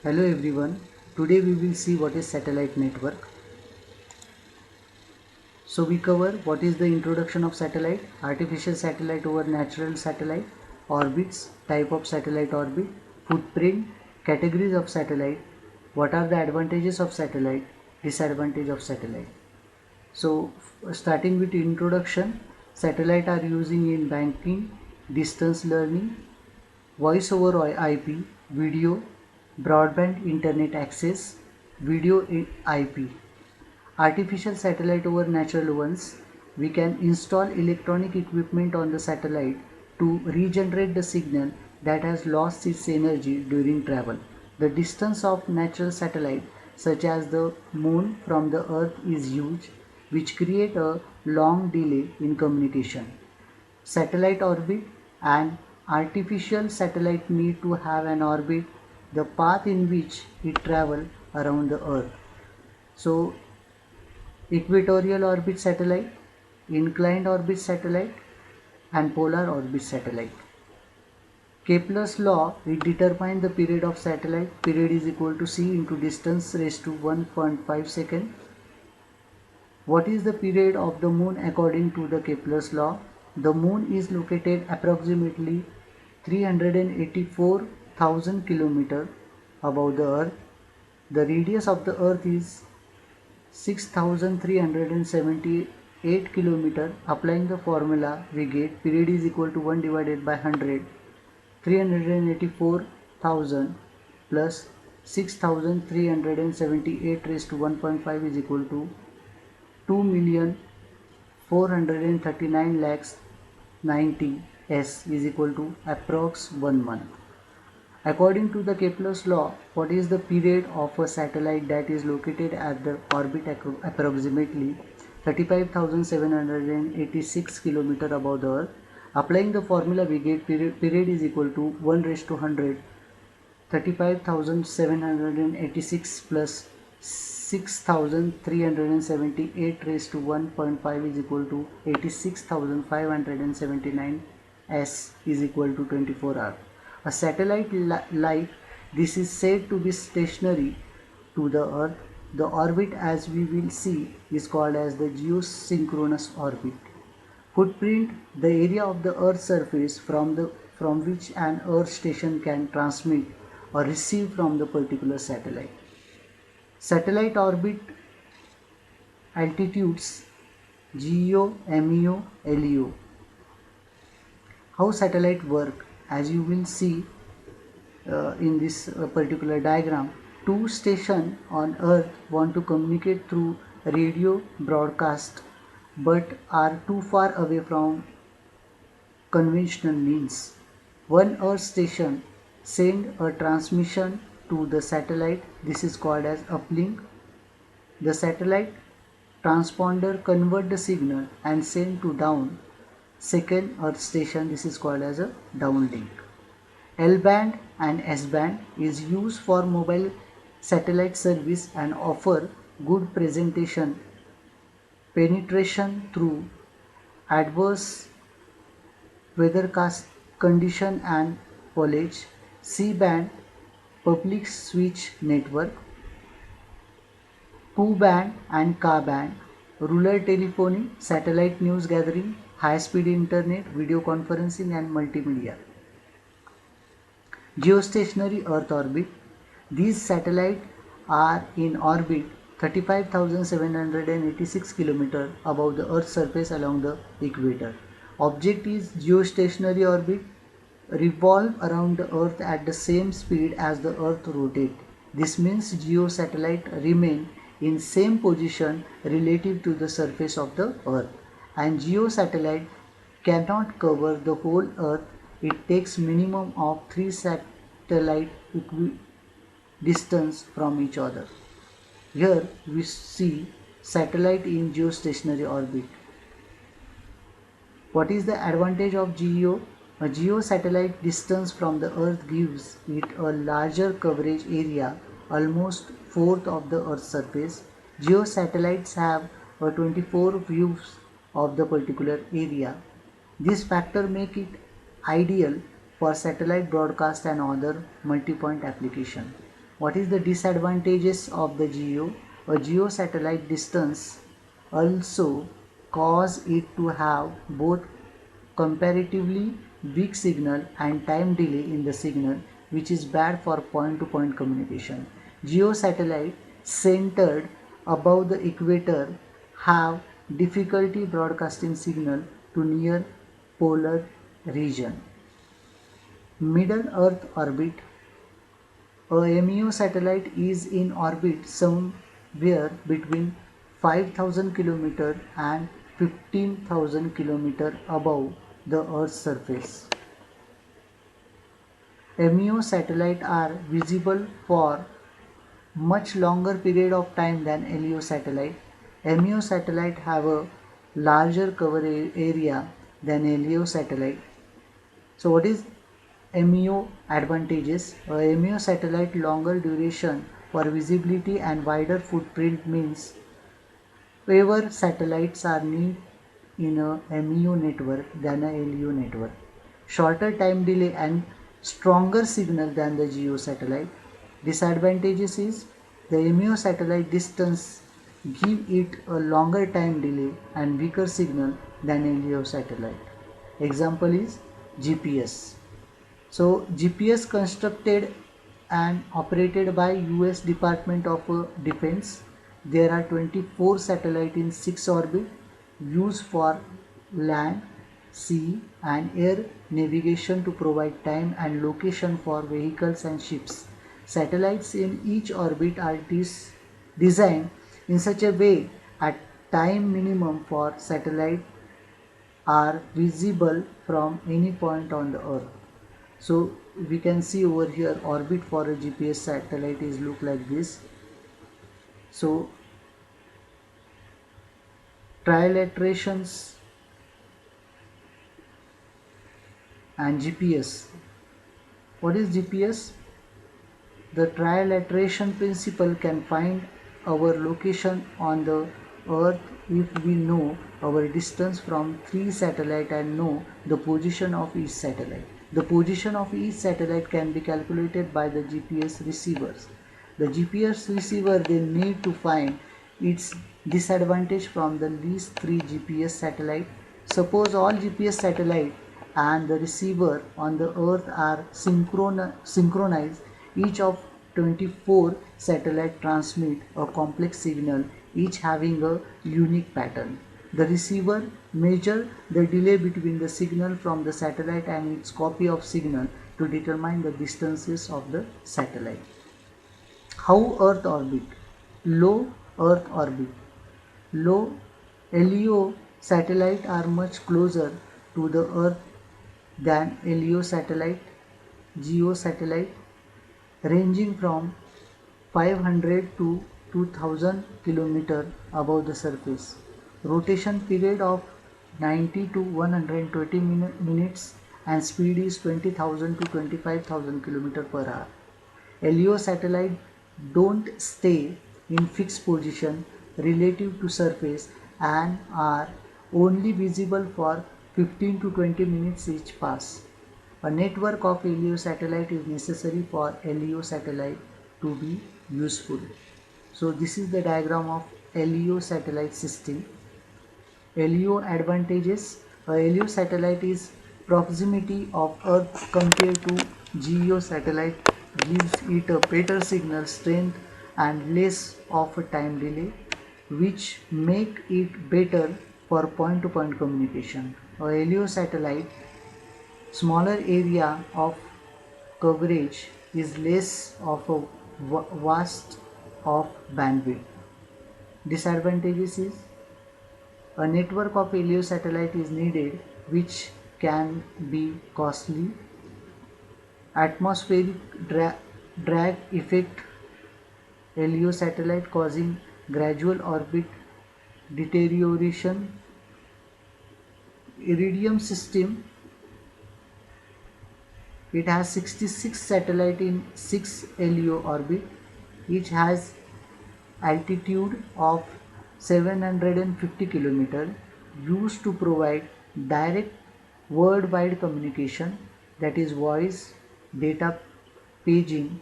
Hello everyone. Today we will see what is satellite network. So we cover what is the introduction of satellite, artificial satellite over natural satellite, orbits, type of satellite orbit, footprint, categories of satellite, what are the advantages of satellite, disadvantage of satellite. So starting with introduction, satellite are using in banking, distance learning, voice over IP, video, broadband internet access, video IP. Artificial satellite over natural ones. We can install electronic equipment on the satellite to regenerate the signal that has lost its energy during travel. The distance of natural satellite such as the moon from the earth is huge, which create a long delay in communication. Satellite orbit and artificial satellite need to have an orbit, the path in which it travel around the earth. So equatorial orbit satellite, inclined orbit satellite and polar orbit satellite. Kepler's law, it determines the period of satellite. Period is equal to c into distance raised to 1.5 second. What is the period of the moon according to the Kepler's law? The moon is located approximately 384,000 km above the earth. The radius of the earth is 6378 km. Applying the formula, we get period is equal to 1 divided by 100. 384,000 plus 6378 raised to 1.5 is equal to 2,439 lakhs 90 s is equal to approx 1 month. According to the Kepler's law, what is the period of a satellite that is located at the orbit approximately 35,786 km above the Earth? Applying the formula, we get period is equal to 1 raised to 100. 35,786 plus 6,378 raised to 1.5 is equal to 86,579 s is equal to 24 hours. A satellite like this is said to be stationary to the earth. The orbit, as we will see, is called as the geosynchronous orbit. Footprint, the area of the earth's surface from which an earth station can transmit or receive from the particular satellite. Satellite orbit altitudes, GEO, MEO, LEO. How satellite work? As you will see in this particular diagram, two stations on earth want to communicate through radio broadcast but are too far away from conventional means. One earth station send a transmission to the satellite. This is called as uplink. The satellite transponder convert the signal and send to down second earth station. This is called as a downlink. L band and S band is used for mobile satellite service and offer good presentation penetration through adverse weathercast condition and foliage. C band public switch network. Ku band and Ka band rural telephony, satellite news gathering, high speed internet, video conferencing and multimedia. Geostationary Earth orbit. These satellites are in orbit 35,786 km above the Earth's surface along the equator. Object is geostationary orbit, revolve around the Earth at the same speed as the Earth rotates. This means geosatellite remain in same position relative to the surface of the Earth, and geosatellite cannot cover the whole Earth. It takes minimum of 3 satellite distance from each other. Here we see satellite in geostationary orbit. What is the advantage of GEO? A GEO satellite distance from the Earth gives it a larger coverage area, almost fourth of the Earth's surface. GEO satellites have a 24 views of the particular area. This factor make it ideal for satellite broadcast and other multi-point application. What is the disadvantages of the GEO? A GEO satellite distance also cause it to have both comparatively weak signal and time delay in the signal, which is bad for point-to-point communication. GEO satellite centered above the equator have difficulty broadcasting signal to near polar region. Middle Earth orbit. A MEO satellite is in orbit somewhere between 5,000 km and 15,000 km above the Earth's surface. MEO satellites are visible for much longer period of time than LEO satellite. MEO satellite have a larger cover area than LEO satellite. So what is MEO advantages? A MEO satellite longer duration for visibility and wider footprint means fewer satellites are needed in a MEO network than a LEO network. Shorter time delay and stronger signal than the GEO satellite. Disadvantages is the MEO satellite distance give it a longer time delay and weaker signal than LEO satellite. Example is GPS. So GPS constructed and operated by US Department of Defense. There are 24 satellites in 6 orbit used for land, sea and air navigation to provide time and location for vehicles and ships. Satellites in each orbit are designed in such a way at time minimum for satellite are visible from any point on the earth. So we can see over here orbit for a GPS satellite is look like this. So trilaterations and GPS. What is GPS? The trilateration principle can find our location on the earth if we know our distance from 3 satellites and know the position of each satellite. The position of each satellite can be calculated by the GPS receivers. The GPS receiver then need to find its disadvantage from the least 3 GPS satellites. Suppose all GPS satellites and the receiver on the earth are synchronized. Each of 24 satellites transmit a complex signal, each having a unique pattern. The receiver measures the delay between the signal from the satellite and its copy of signal to determine the distances of the satellite. How Earth orbit? Low Earth orbit. Low LEO satellites are much closer to the Earth than LEO satellite, GEO satellite, ranging from 500 to 2000 km above the surface. Rotation period of 90 to 120 minutes and speed is 20,000 to 25,000 km per hour. LEO satellites don't stay in fixed position relative to surface and are only visible for 15 to 20 minutes each pass. A network of LEO satellite is necessary for LEO satellite to be useful. So this is the diagram of LEO satellite system. LEO advantages. A LEO satellite is proximity of Earth compared to GEO satellite gives it a better signal strength and less of a time delay, which make it better for point-to-point communication. A LEO satellite smaller area of coverage is less of a vast of bandwidth. Disadvantages is a network of LEO satellite is needed, which can be costly. Atmospheric drag effect. LEO satellite causing gradual orbit deterioration. Iridium system. It has 66 satellites in 6 LEO orbit. Each has altitude of 750 km, used to provide direct worldwide communication, that is voice, data paging